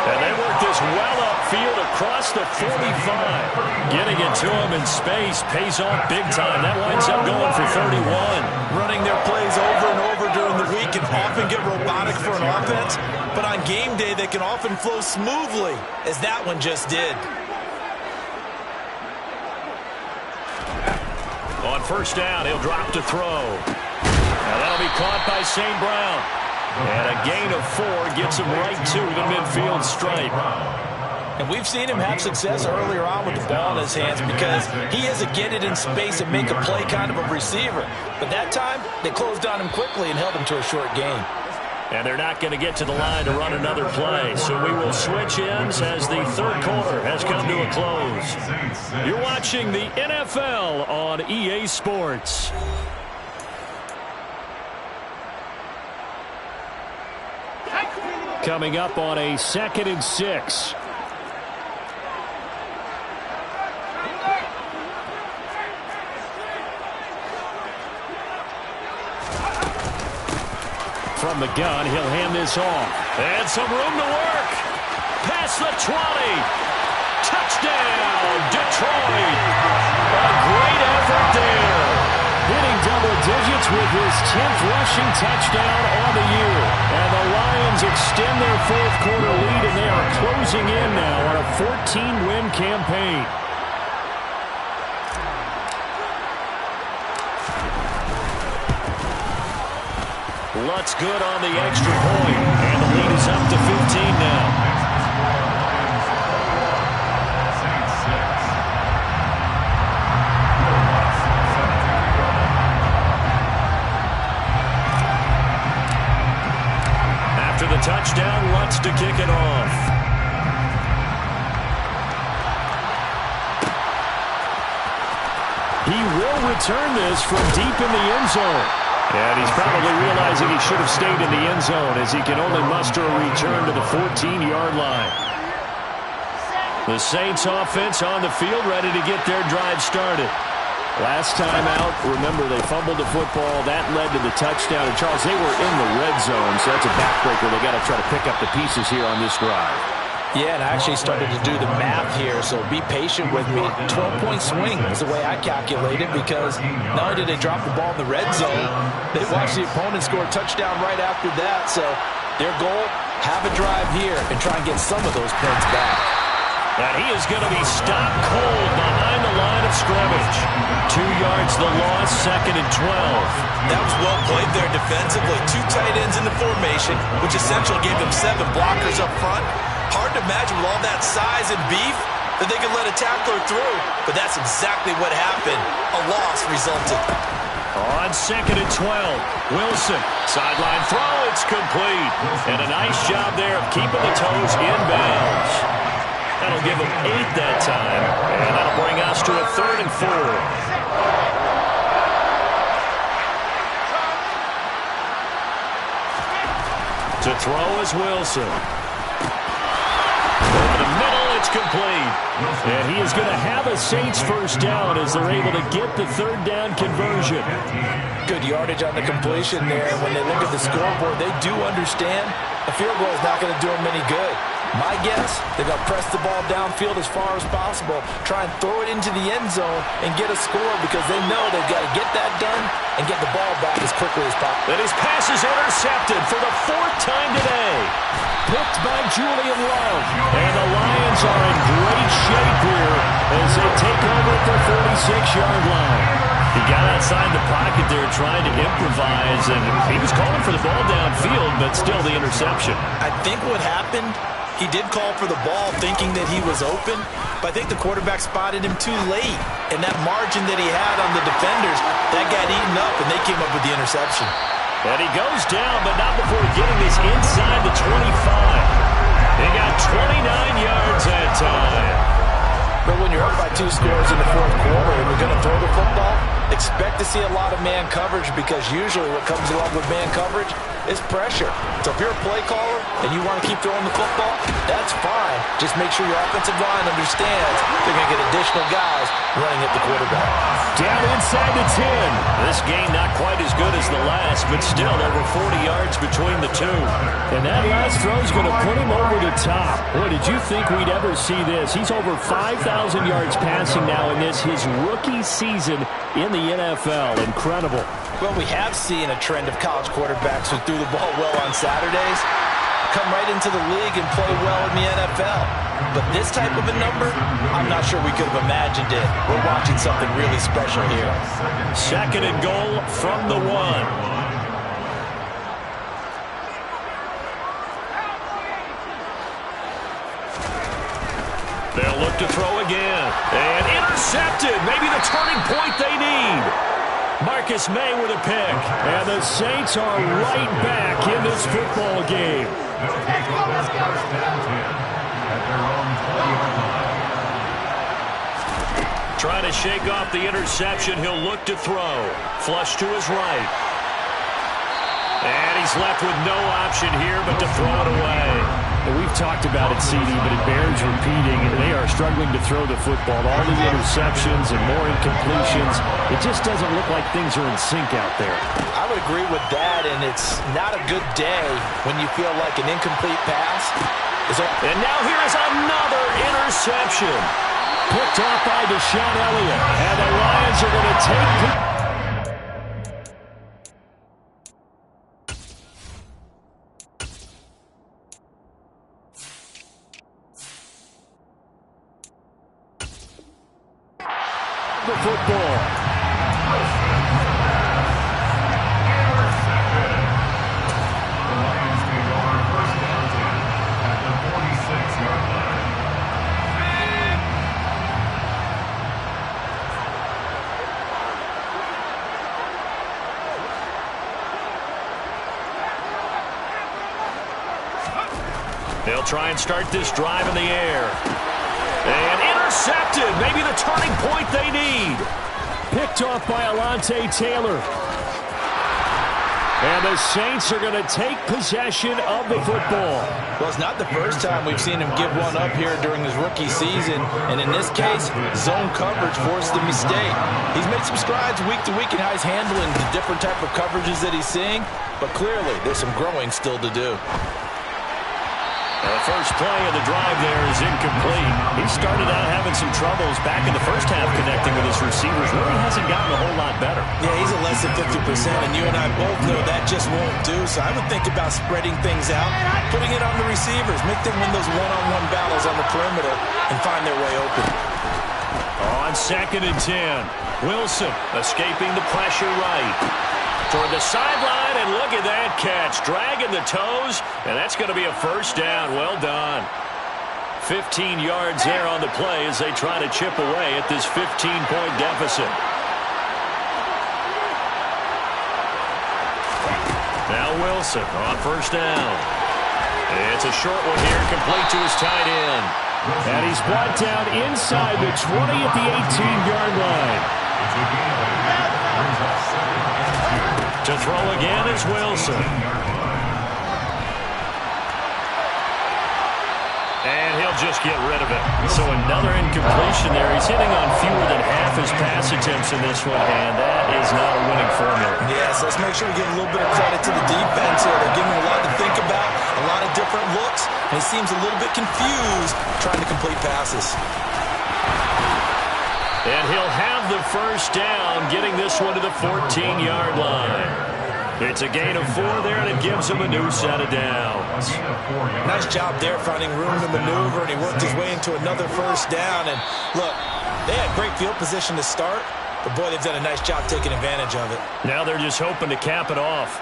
Speaker 2: And they work this well upfield across the 45. Getting it to him in space pays off big time. That winds up going for 31.
Speaker 5: Running their plays over and over during the week can often get robotic for an offense, but on game day they can often flow smoothly, as that one just did.
Speaker 2: On 1st down, he'll drop to throw. Now that'll be caught by St. Brown. And a gain of 4 gets him right to the midfield stripe.
Speaker 4: And we've seen him have success earlier on with the ball in his hands because he is a get it in space and make a play kind of a receiver. But that time, they closed on him quickly and held him to a short gain.
Speaker 2: And they're not going to get to the line to run another play. So we will switch ends as the 3rd quarter has come to a close. You're watching the NFL on EA Sports. Coming up on a 2nd and 6. From the gun, he'll hand this off. And some room to work. Past the 20. Touchdown, Detroit. A great effort there. Hitting double digits with his 10th rushing touchdown on the year. And the Lions extend their 4th quarter lead, and they are closing in now on a 14-win campaign. Lutz good on the extra point, and the lead is up to 15 now. After the touchdown, Lutz to kick it off. He will return this from deep in the end zone. And he's probably realizing he should have stayed in the end zone as he can only muster a return to the 14-yard line. The Saints offense on the field ready to get their drive started. Last time out, remember they fumbled the football. That led to the touchdown. And Charles, they were in the red zone, so that's a backbreaker. They got to try to pick up the pieces here on this drive.
Speaker 4: Yeah, and I actually started to do the math here, so be patient with me. 12-point swing is the way I calculate it, because not only did they drop the ball in the red zone, they watched the opponent score a touchdown right after that. So their goal, have a drive here and try and get some of those points back.
Speaker 2: And he is going to be stopped cold behind the line of scrimmage. 2 yards the loss, 2nd and 12.
Speaker 5: That was well played there defensively. 2 tight ends in the formation, which essentially gave them 7 blockers up front. Hard to imagine with all that size and beef that they could let a tackler through. But that's exactly what happened. A loss resulted.
Speaker 2: On 2nd and 12, Wilson. Sideline throw, it's complete. And a nice job there of keeping the toes in bounds. That'll give him 8 that time. And that'll bring us to a 3rd and 4. To throw is Wilson. Over the middle, it's complete. And he is going to have a Saints first down as they're able to get the 3rd down conversion.
Speaker 4: Good yardage on the completion there. When they look at the scoreboard, they do understand a field goal is not going to do them any good. My guess, they're going to press the ball downfield as far as possible, try and throw it into the end zone and get a score, because they know they've got to get that done and get the ball back as quickly as possible.
Speaker 2: And his pass is intercepted for the 4th time today. Picked by Julian Love. And the Lions are in great shape here as they take over at the 46-yard line. He got outside the pocket there trying to improvise, and he was calling for the ball downfield, but still the interception.
Speaker 4: I think what happened, he did call for the ball thinking that he was open, but I think the quarterback spotted him too late. And that margin that he had on the defenders, that got eaten up, and they came up with the interception.
Speaker 2: And he goes down, but not before getting this inside the 25. He got 29 yards that time.
Speaker 4: But when you're up by 2 scores in the 4th quarter and you're going to throw the football, expect to see a lot of man coverage, because usually what comes along with man coverage is pressure. So if you're a play caller and you want to keep throwing the football, that's fine. Just make sure your offensive line understands they're going to get additional guys running at the quarterback.
Speaker 2: Down inside the 10. This game not quite as good as the last, but still over 40 yards between the two. And that last throw is going to put him over the top. Boy, did you think we'd ever see this? He's over 5,000 yards passing now in this, his rookie season in the NFL. Incredible.
Speaker 4: Well, we have seen a trend of college quarterbacks who threw the ball well on Saturdays come right into the league and play well in the NFL. But this type of a number, I'm not sure we could have imagined it. We're watching something really special here.
Speaker 2: 2nd and goal from the 1. They'll look to throw again. And intercepted. Maybe the turning point they need. Marcus May with a pick. And the Saints are right back in this football game. Trying to shake off the interception. He'll look to throw. Flush to his right. And he's left with no option here but to throw it away.
Speaker 3: And we've talked about it, CD, but it bears repeating. They are struggling to throw the football. All the interceptions and more incompletions. It just doesn't look like things are in sync out there.
Speaker 4: I would agree with that, and it's not a good day when you feel like an incomplete pass.
Speaker 2: And now here is another interception. Picked off by Deshaun Elliott. And the Lions are going to take the football.
Speaker 6: The Lions take over first down 10 at the 46-yard line.
Speaker 2: They'll try and start this drive in the air. And intercepted. Maybe the turning point they need.
Speaker 3: Picked off by Alontae Taylor.
Speaker 2: And the Saints are going to take possession of the football.
Speaker 4: Well, it's not the first time we've seen him give one up here during his rookie season. And in this case, zone coverage forced the mistake. He's made some strides week to week in how he's handling the different type of coverages that he's seeing. But clearly, there's some growing still to do.
Speaker 2: The first play of the drive there is incomplete. He started out having some troubles back in the first half connecting with his receivers. Really hasn't gotten a whole lot better.
Speaker 4: Yeah, he's at less than 50%, and you and I both know that just won't do. So I would think about spreading things out, putting it on the receivers, make them win those one-on-one battles on the perimeter, and find their way open.
Speaker 2: On 2nd and 10, Wilson escaping the pressure right. Toward the sideline, and look at that catch. Dragging the toes, and that's going to be a first down. Well done. 15 yards there on the play as they try to chip away at this 15-point deficit. Now Wilson on first down. It's a short one here, complete to his tight end.
Speaker 3: And he's brought down inside the 20 at the 18-yard line.
Speaker 2: To throw again is Wilson. And he'll just get rid of it. So another incompletion there. He's hitting on fewer than half his pass attempts in this one, and that is not a winning formula.
Speaker 4: Yes, let's make sure we give a little bit of credit to the defense here. They're giving him a lot to think about, a lot of different looks, and he seems a little bit confused trying to complete passes.
Speaker 2: And he'll have the first down, getting this one to the 14-yard line. It's a gain of 4 there, and it gives him a new set of downs.
Speaker 4: Nice job there finding room to maneuver, and he worked his way into another first down. And look, they had great field position to start, but boy, they've done a nice job taking advantage of it.
Speaker 2: Now they're just hoping to cap it off.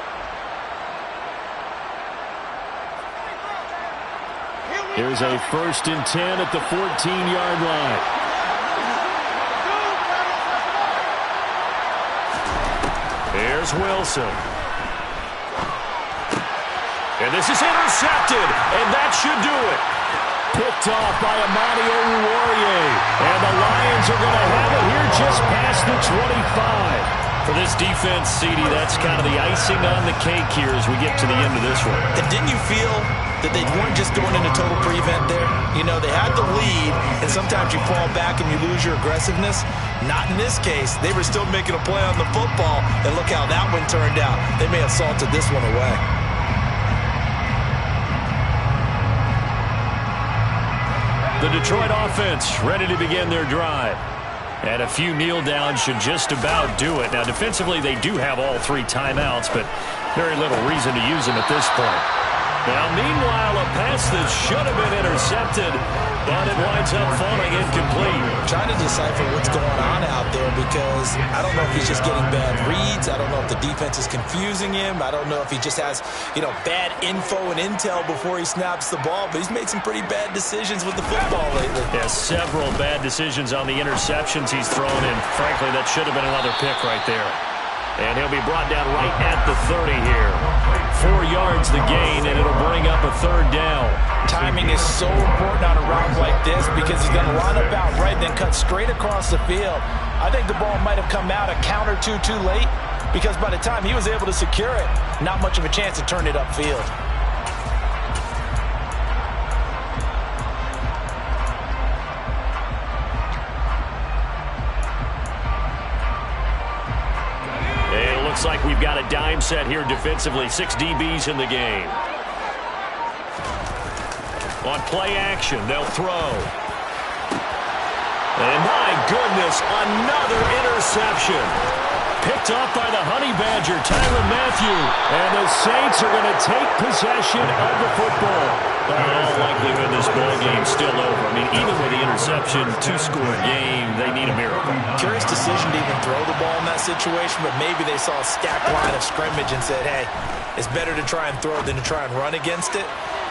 Speaker 3: Here's a 1st and 10 at the 14-yard line.
Speaker 2: Here's Wilson. And this is intercepted, and that should do it.
Speaker 3: Picked off by Amani Oruwariye. And the Lions are going to have it here just past the 25.
Speaker 2: For this defense, CD, that's kind of the icing on the cake here as we get to the end of this one.
Speaker 4: And didn't you feel that they weren't just going into total prevent there? You know, they had the lead, and sometimes you fall back and you lose your aggressiveness. Not in this case. They were still making a play on the football, and look how that one turned out. They may have salted this one away.
Speaker 2: The Detroit offense ready to begin their drive. And a few kneel downs should just about do it. Now, defensively, they do have all 3 timeouts, but very little reason to use them at this point. Now, meanwhile, a pass that should have been intercepted, but it winds up falling incomplete.
Speaker 4: Trying to decipher what's going on out there because I don't know if he's just getting bad reads. I don't know if the defense is confusing him. I don't know if he just has, bad info and intel before he snaps the ball. But he's made some pretty bad decisions with the football lately.
Speaker 2: Yeah, several bad decisions on the interceptions he's thrown in. Frankly, that should have been another pick right there. And he'll be brought down right at the 30 here. 4 yards the gain, and it'll bring up a 3rd down.
Speaker 4: Timing is so important on a route like this because he's going to line up out right, then cut straight across the field. I think the ball might have come out a count or two too late, because by the time he was able to secure it, not much of a chance to turn it upfield.
Speaker 2: It looks like we've got a dime set here defensively. 6 DBs in the game. On play action, they'll throw. And my goodness, another interception. Picked off by the Honey Badger, Tyrann Mathieu. And the Saints are going to take possession of the football. But in all likelihood, this ball game's still over. I mean, even with the interception, 2-score game, they need a miracle.
Speaker 4: Curious decision to even throw the ball in that situation, but maybe they saw a stacked line of scrimmage and said, hey, it's better to try and throw than to try and run against it.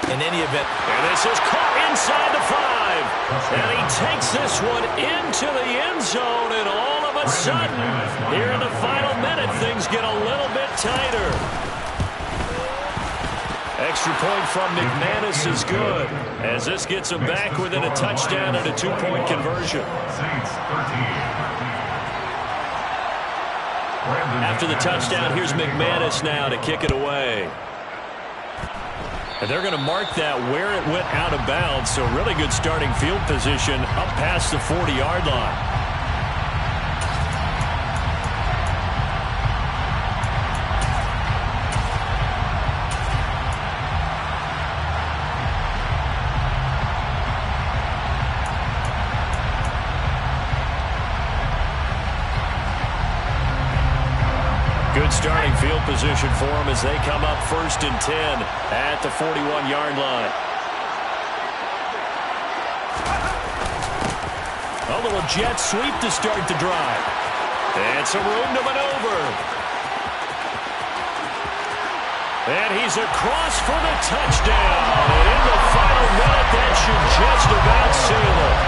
Speaker 4: In any event.
Speaker 2: And this is caught inside the 5. And he takes this one into the end zone. And all of a sudden, here in the final minute, things get a little bit tighter. Extra point from McManus is good, as this gets him back within a touchdown and a 2-point conversion. After the touchdown, here's McManus now to kick it away. And they're going to mark that where it went out of bounds, so really good starting field position up past the 40-yard line. Good starting field position for them as they come up 1st and 10 at the 41-yard line. A little jet sweep to start the drive. And some room to maneuver. And he's across for the touchdown. And in the final minute, that should just about seal it.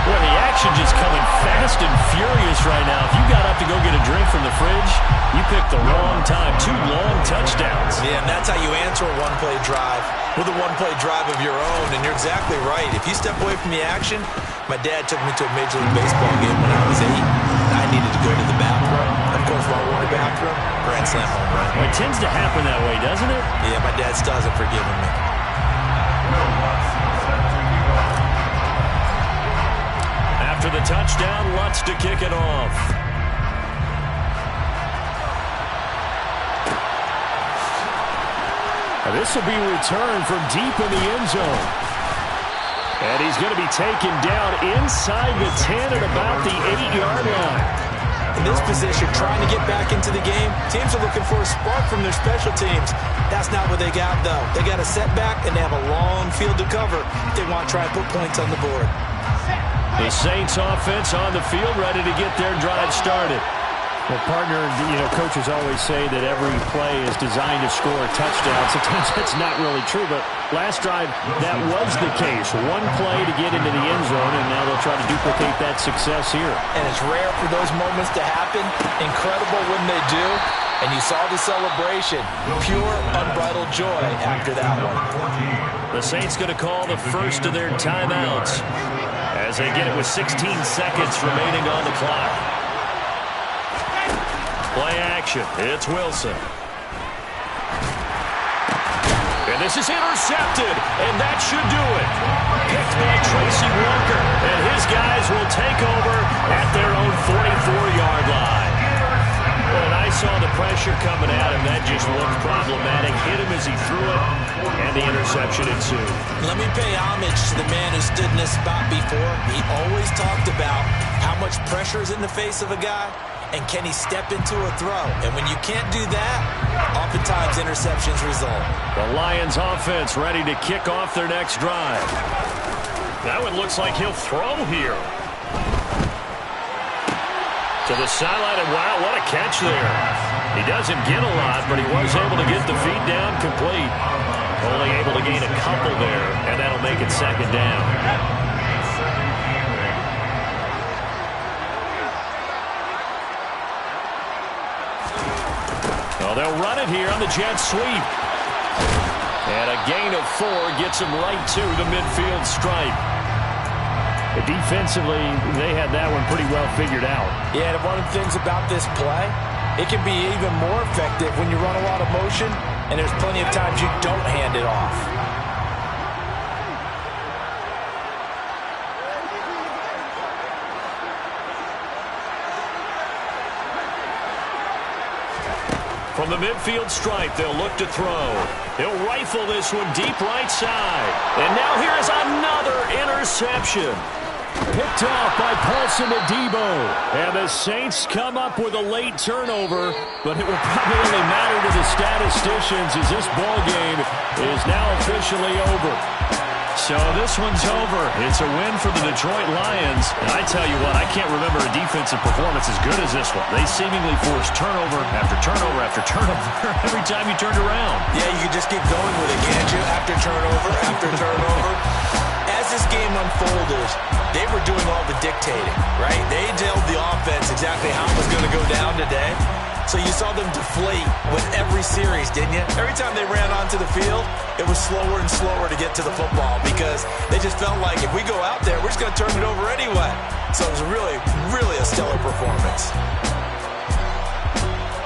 Speaker 2: Boy, the action just coming fast and furious right now. If you got up to go get a drink from the fridge, you picked the wrong time. 2 long touchdowns.
Speaker 4: Yeah, and that's how you answer a one-play drive with a one-play drive of your own. And you're exactly right. If you step away from the action, my dad took me to a Major League Baseball game when I was 8. And I needed to go to the bathroom. Of course, while we're in the bathroom, grand slam home run.
Speaker 2: Well, it tends to happen that way, doesn't it?
Speaker 4: Yeah, my dad still hasn't forgiven me.
Speaker 2: After the touchdown, Lutz to kick it off. And this will be returned from deep in the end zone. And he's going to be taken down inside the 10 at about the 8-yard line.
Speaker 4: In this position, trying to get back into the game, teams are looking for a spark from their special teams. That's not what they got, though. They got a setback, and they have a long field to cover if they want to try and put points on the board.
Speaker 2: The Saints offense on the field, ready to get their drive started.
Speaker 3: Well, partner, coaches always say that every play is designed to score a touchdown. Sometimes that's not really true, but last drive, that was the case. One play to get into the end zone, and now they'll try to duplicate that success here.
Speaker 4: And it's rare for those moments to happen. Incredible when they do. And you saw the celebration. Pure, unbridled joy after that one.
Speaker 2: The Saints going to call the first of their timeouts as they get it with 16 seconds remaining on the clock. Play action. It's Wilson. And this is intercepted, and that should do it. Picked by Tracy Walker, and his guys will take over at their own 44-yard line. When I saw the pressure coming at him, that just looked problematic. Hit him as he threw it, and the interception ensued.
Speaker 4: Let me pay homage to the man who stood in this spot before. He always talked about how much pressure is in the face of a guy, and can he step into a throw? And when you can't do that, oftentimes interceptions result.
Speaker 2: The Lions offense ready to kick off their next drive. That one looks like he'll throw here. To the sideline, and wow, what a catch there. He doesn't get a lot, but he was able to get the feet down complete. Only able to gain a couple there, and that'll make it 2nd down. Well, they'll run it here on the jet sweep. And a gain of 4 gets him right to the midfield stripe.
Speaker 3: Defensively, they had that one pretty well figured out.
Speaker 4: Yeah, and one of the things about this play, it can be even more effective when you run a lot of motion, and there's plenty of times you don't hand it off.
Speaker 2: From the midfield stripe, they'll look to throw. He'll rifle this one deep right side. And now here's another interception. Picked off by Paulson Adebo. And the Saints come up with a late turnover, but it will probably only matter to the statisticians as this ball game is now officially over. So this one's over. It's a win for the Detroit Lions. And I tell you what, I can't remember a defensive performance as good as this one. They seemingly forced turnover after turnover after turnover every time you turned around.
Speaker 4: Yeah, you can just keep going with it, can't you? After turnover after turnover. As this game unfolded, they were doing all the dictating, right? They told the offense exactly how it was going to go down today. So you saw them deflate with every series, didn't you? Every time they ran onto the field, it was slower and slower to get to the football because they just felt like if we go out there, we're just going to turn it over anyway. So it was really, really a stellar performance.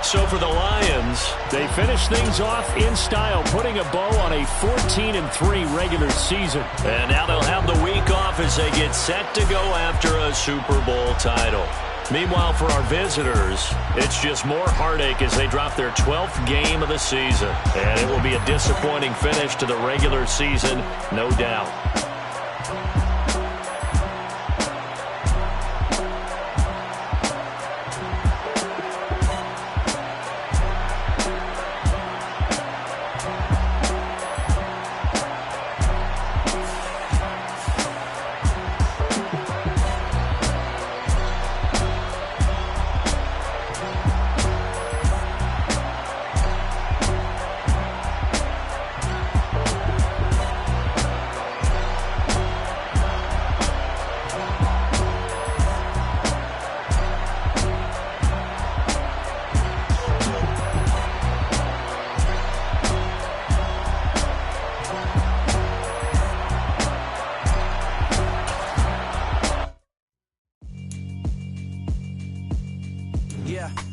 Speaker 2: So for the Lions,
Speaker 3: they finish things off in style, putting a bow on a 14-3 regular season.
Speaker 2: And now they'll have the week off as they get set to go after a Super Bowl title. Meanwhile, for our visitors, it's just more heartache as they drop their 12th game of the season. And it will be a disappointing finish to the regular season, no doubt.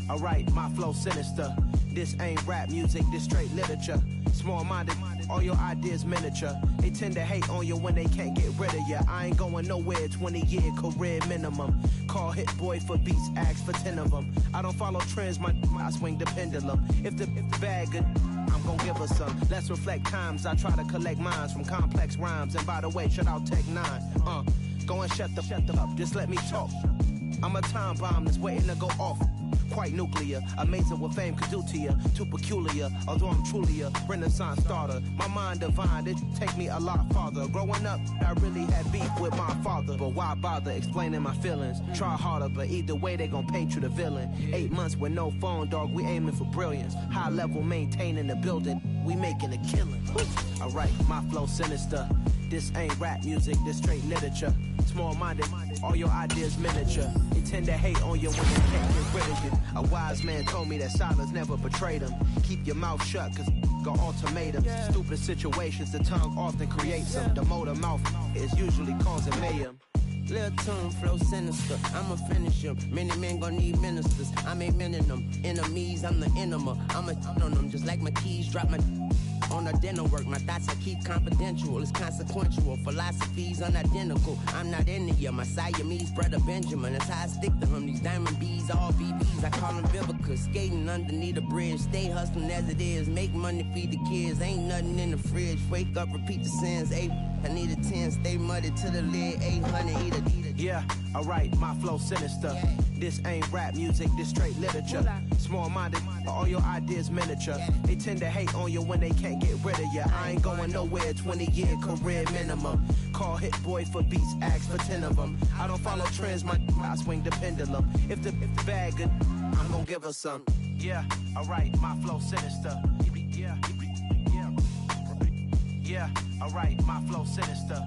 Speaker 7: Alright, my flow sinister. This ain't rap music, this straight literature. Small-minded, all your ideas miniature. They tend to hate on you when they can't get rid of you. I ain't going nowhere, 20-year career minimum. Call Hit Boy for beats, ask for 10 of them. I don't follow trends, I swing the pendulum. If the bag good, I'm gon' give her some. Let's reflect times, I try to collect minds from complex rhymes. And by the way, shout out Tech 9. Go and shut the up, just let me talk. I'm a time bomb that's waiting to go off. Quite nuclear, amazing what fame could do to you. Too peculiar, although I'm truly a renaissance starter. My mind divine, it take me a lot farther. Growing up, I really had beef with my father. But why bother explaining my feelings? Try harder, but either way they gon' paint you the villain. 8 months with no phone, dog, we aiming for brilliance. High level maintaining the building, we making a killing. Alright, my flow sinister. This ain't rap music, this straight literature. Small-minded, all your ideas miniature. They tend to hate on you when they can't get rid of you. A wise man told me that silence never betrayed him. Keep your mouth shut, cause got ultimatums. Stupid situations, the tongue often creates them. The motor mouth is usually causing mayhem.
Speaker 8: Lil' tune, flow sinister, I'ma finish him. Many men gon' need ministers, I'm a men in them. Enemies, I'm the enema. I'm on them, just like my keys, drop my on the dental work. My thoughts I keep confidential, it's consequential. Philosophies unidentical, I'm not into you. My Siamese brother Benjamin, that's how I stick to him. These diamond bees, all BBs, I call them Vivica. Skating underneath the bridge, stay hustling as it is. Make money, feed the kids, ain't nothing in the fridge. Wake up, repeat the sins, I need a 10, stay muddy to the lid, 800, eat a.
Speaker 7: Yeah, alright, my flow sinister. This ain't rap music, this straight literature. Small-minded, all your ideas miniature. They tend to hate on you when they can't get rid of you. I ain't going nowhere, 20-year career minimum. Call Hit Boy for beats, ask for 10 of them. I don't follow trends, I swing the pendulum. If the bag good, I'm gon' give her some. Yeah, alright, my flow sinister. Yeah, alright, my flow sinister.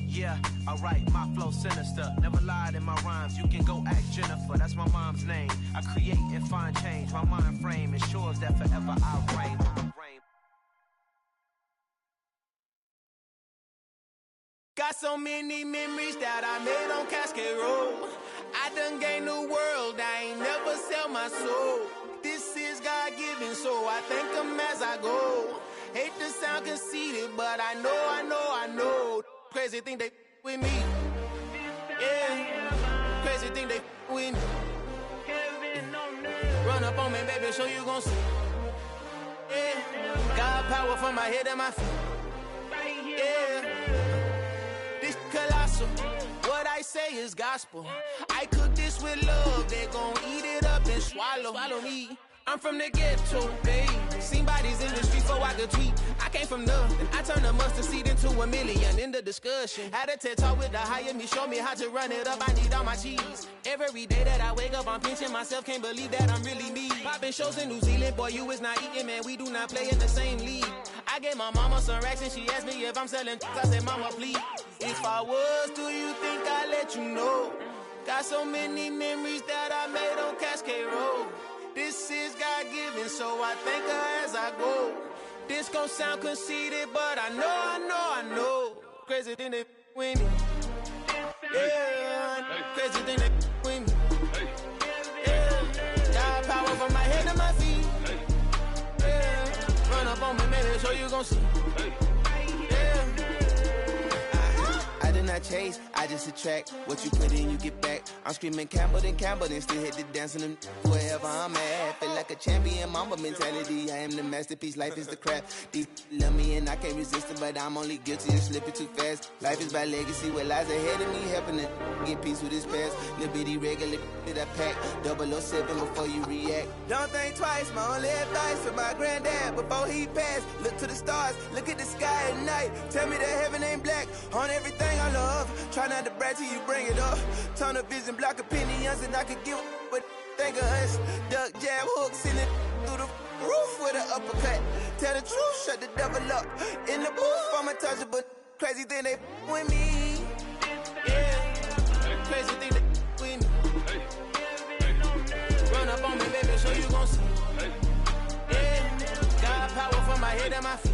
Speaker 7: Yeah, alright, my flow sinister. Never lied in my rhymes, you can go ask Jennifer, that's my mom's name. I create and find change, my mind frame ensures that forever I reign. Got so many memories that I made on Cascade Road. I done gained the world, I ain't never sell my soul. This is God-given, so I thank him as I go. Hate to sound conceited, but I know. Crazy thing they with me. Yeah, crazy thing they with me. Run up on me, baby, so you gon' see. Yeah, God power from my head and my feet. Yeah, this colossal. What I say is gospel. I cook this with love. They gon' eat it up and swallow me. I'm from the ghetto, babe. Seen bodies in the streets so I could tweet. I came from nothing. I turned a mustard seed into $1 million in the discussion. Had a TED talk with the higher me, show me how to run it up. I need all my cheese. Every day that I wake up, I'm pinching myself. Can't believe that I'm really me. Popping shows in New Zealand, boy, you is not eating, man. We do not play in the same league. I gave my mama some racks and she asked me if I'm selling. I said, mama, please. If I was, do you think I'd let you know? Got so many memories that I made on Cascade Road. This is God-given, so I thank her as I go. This gon' sound conceited, but I know. Crazy thing they with me. Yeah, crazy thing they with me. Yeah, got power from my head to my feet. Yeah, run up on me, baby, so you gon' see. Yeah. I did not chase, I just attract. What you put in, you get back. I'm screaming Campbell, then still hit the dance and wherever I'm at. Feel like a champion, mamba mentality. I am the masterpiece, life is the crap. These love me and I can't resist it, but I'm only guilty of slipping too fast. Life is by legacy, what lies ahead of me, helping to get peace with his past. Little bitty regular that I pack, 007 before you react. Don't think twice, my only advice for my granddad before he passed. Look to the stars, look at the sky at night. Tell me that heaven ain't black on everything I love. Try not to brag till you bring it up. Tunnel vision, block opinions, and I could give but think of us. Duck, jab, hook, send it through the roof with an uppercut. Tell the truth, shut the devil up. In the booth, I'm untouchable. Crazy thing they with me. Yeah, crazy thing they with me. Run up on me, baby, so you gon' see. Yeah, got power from my head and my feet.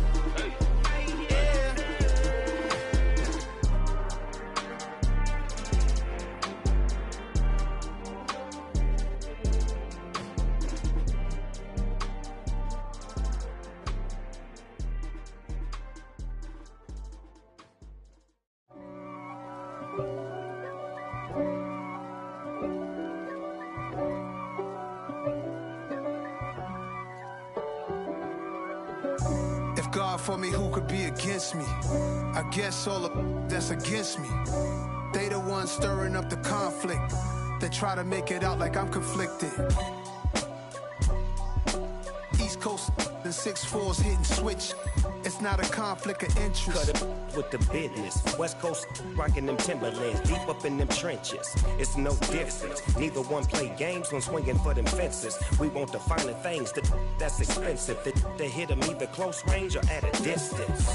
Speaker 9: God for me, who could be against me? I guess all of that's against me. They the ones stirring up the conflict. They try to make it out like I'm conflicted. East Coast and 6'4's hitting switch. It's not a conflict of interest.
Speaker 10: Cut it with the business. West Coast rocking them Timberlands, deep up in them trenches. It's no difference. Neither one play games when swinging for them fences. We want the finer things that's expensive. They hit them either close range or at a distance.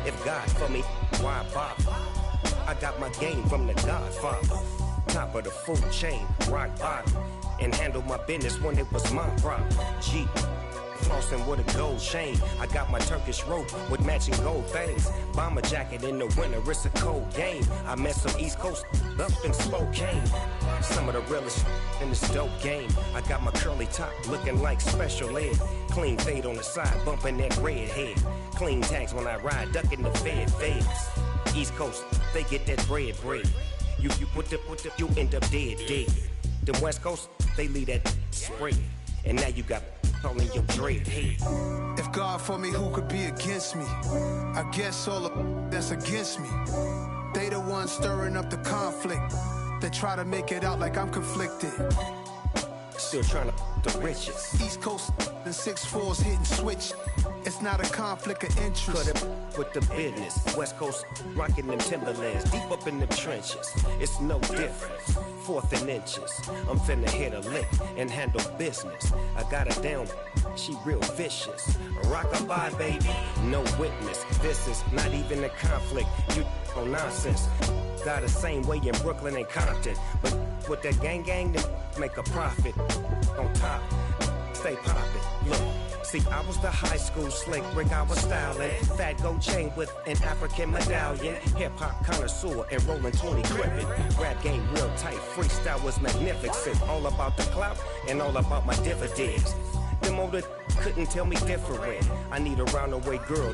Speaker 10: If God for me, why bother? I got my game from the Godfather. Top of the food chain, rock bottom. And handle my business when it was my problem. G. Flossing with a gold chain. I got my Turkish rope with matching gold things. Bomber jacket in the winter, it's a cold game. I met some East Coast up in Spokane. Some of the realest in this dope game. I got my curly top looking like special ed. Clean fade on the side, bumping that red head. Clean tags when I ride, ducking the feds. East Coast, they get that bread. You put the, you end up dead. Them West Coast, they leave that spray. And now you got in your dread head.
Speaker 9: If God for me, who could be against me? I guess all of that's against me. They the ones stirring up the conflict. They try to make it out like I'm conflicted.
Speaker 10: Still trying to the riches.
Speaker 9: East Coast and 6'4's hitting switch. It's not a conflict of interest.
Speaker 10: Cut it with the business. West Coast rocking them Timberlands, deep up in the trenches. It's no difference. 4th and inches. I'm finna hit a lick and handle business. I got her down, she real vicious. Rock-a-bye, baby, no witness. This is not even a conflict. You on nonsense. Got the same way in Brooklyn and Compton. But with that gang, they make a profit on top. stay poppin'. Look, see, I was the high school slick Rick, I was styling. Fat gold chain with an African medallion. Hip-hop connoisseur and rolling 20 gripping. Rap game real tight, freestyle was magnificent. All about the clout and all about my dividends. Them older couldn't tell me different. I need a roundaway girl